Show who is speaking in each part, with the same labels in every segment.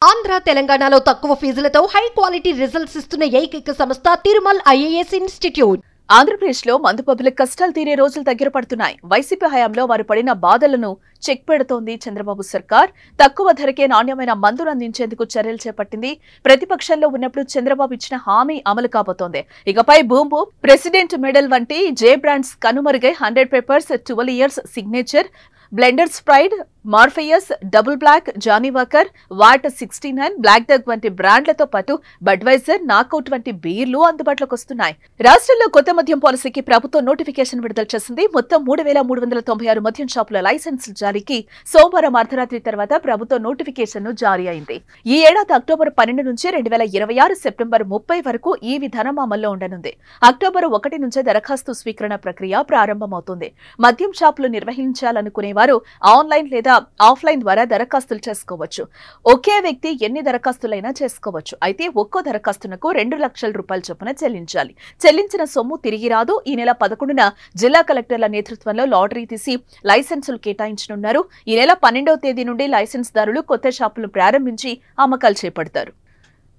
Speaker 1: ఆంధ్ర తెలంగాణలో తక్కువ ఫీజులతో high quality results ఇస్తున్న ఏకైక సంస్థ తిరుమల్ ఐఏఎస్ ఇన్స్టిట్యూట్.
Speaker 2: ఆంధ్రప్రదేశ్లో మందు పబ్బుల కష్టాలు తీరే రోజులు దగ్గర పడుతున్నాయి. వైసీపీ హయాంలో వారు పడిన బాధలను చెక్ పెడుతోంది చంద్రబాబు సర్కార్. తక్కువ ధరకే నాణ్యమైన మందును అందించేందుకు చర్యలు చేపట్టింది. ప్రతిపక్షంలో ఉన్నప్పుడు చంద్రబాబు ఇచ్చిన హామీ అమలు కాబోతోంది. ఇకపై బూమ్ ప్రెసిడెంట్ మెడల్ వంటి జే బ్రాండ్స్ కనుమరుగై 100 pipers 12 years signature blender pride Morpheus double black Johnnie Walker vat 69 black dog వంటి బ్రాండ్లతో పాటు బడ్వైజర్ నాకౌట్ వంటి బీర్లు అందుబాటులోకి వస్తున్నాయి. రాష్ట్రంలో కొత్త మద్యం పాలసీకి ప్రభుత్వం నోటిఫికేషన్ విడుదల చేసింది. మొత్తం 3396 మద్యం షాపుల లైసెన్సుల జారీకి సోమవారం అర్ధరాత్రి తర్వాత ప్రభుత్వ నోటిఫికేషన్ జారీ అయింది. ఈ ఏడాది అక్టోబర్ 12 నుంచి 2026 సెప్టెంబర్ 30 వరకు ఈ విధానం అమల్లో ఉండనుంది. అక్టోబర్ 1 నుంచే దరఖాస్తు స్వీకరణ ప్రక్రియ ప్రారంభమవుతుంది. మద్యం షాపులు నిర్వహించాలనుకునేవారు ఆన్లైన్ లేదా ఆఫ్లైన్ ద్వారా దరఖాస్తులు చేసుకోవచ్చు. ఒకే వ్యక్తి ఎన్ని దరఖాస్తులైనా చేసుకోవచ్చు. అయితే ఒక్కో దరఖాస్తునకు 2 లక్షల రూపాయల చొప్పున చెల్లించాలి. చెల్లించిన సొమ్ము తిరిగి రాదు. ఈ నెల 11న జిల్లా కలెక్టర్ల నేతృత్వంలో లాటరీ తీసి లైసెన్సులు కేటాయించనున్నారు. ఈ నెల 12వ తేదీ నుండి లైసెన్స్ దారులు కొత్త షాపులు ప్రారంభించి అమ్మకాలు చేపడతారు.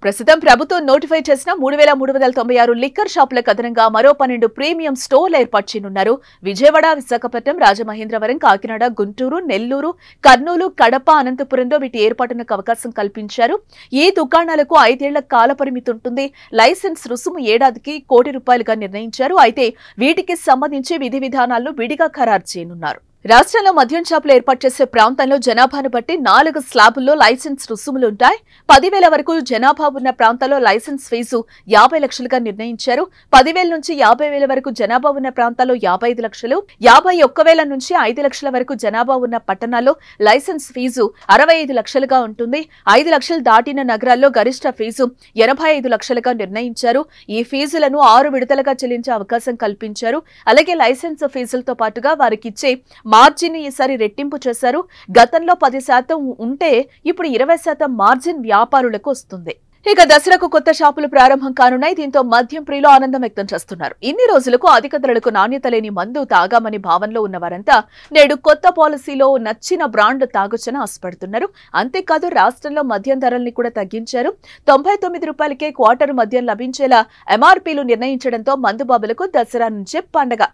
Speaker 2: ప్రస్తుతం ప్రభుత్వం నోటిఫై చేసిన 3396 లిక్కర్ షాపులకు అదనంగా మరో 12 ప్రీమియం స్టోర్లు ఏర్పాటు చేయనున్నారు. విజయవాడ, విశాఖపట్నం, రాజమహేంద్రవరం, కాకినాడ, గుంటూరు, నెల్లూరు, కర్నూలు, కడప, అనంతపురంలో వీటి ఏర్పాటుకు అవకాశం కల్పించారు. ఈ దుకాణాలకు 5 ఏళ్ల కాల పరిమితి ఉంటుంది. లైసెన్స్ రుసుము ఏడాదికి ₹1,00,00,000 నిర్ణయించారు. అయితే వీటికి సంబంధించి విధి విధానాలను విడిగా ఖరారు చేయనున్నారు. రాష్ట్రంలో మద్యం షాపులు ఏర్పాటు చేసే ప్రాంతంలో జనాభాను బట్టి 4 స్లాబుల్లో లైసెన్స్ రుసుములుంటాయి. 10,000 వరకు జనాభా ఉన్న ప్రాంతాల్లో లైసెన్స్ ఫీజు 50 లక్షలుగా నిర్ణయించారు. 10,000 నుంచి 50,000 వరకు జనాభా ఉన్న ప్రాంతాల్లో 55 లక్షలు, 51,000 నుంచి 5 లక్షల వరకు జనాభా ఉన్న పట్టణాల్లో లైసెన్స్ ఫీజు 65 లక్షలుగా ఉంటుంది. 5 లక్షలు దాటిన నగరాల్లో గరిష్ట ఫీజు 85 లక్షలుగా నిర్ణయించారు. ఈ ఫీజులను 6 విడతలుగా చెల్లించే అవకాశం కల్పించారు. అలాగే లైసెన్స్ ఫీజులతో పాటుగా వారికిచ్చే మార్జిన్ ఈసారి రెట్టింపు చేశారు. గతంలో 10% ఉంటే ఇప్పుడు 20% మార్జిన్ వ్యాపారులకు వస్తుంది. ఇక దసరాకు కొత్త షాపులు ప్రారంభం కానున్నాయి. దీంతో మద్యం ప్రియులు ఆనందం వ్యక్తం చేస్తున్నారు. ఇన్ని రోజులకు అధిక ధరలకు నాణ్యత లేని మందు తాగామని భావనలో ఉన్నవారంతా నేడు కొత్త పాలసీలో నచ్చిన బ్రాండ్ తాగొచ్చని ఆశపడుతున్నారు. అంతేకాదు రాష్ట్రంలో మద్యం ధరల్ని కూడా తగ్గించారు. ₹99కే క్వార్టర్ మద్యం లభించేలా ఎంఆర్పీలు నిర్ణయించడంతో మందుబాబులకు దసరా నుంచే పండగ.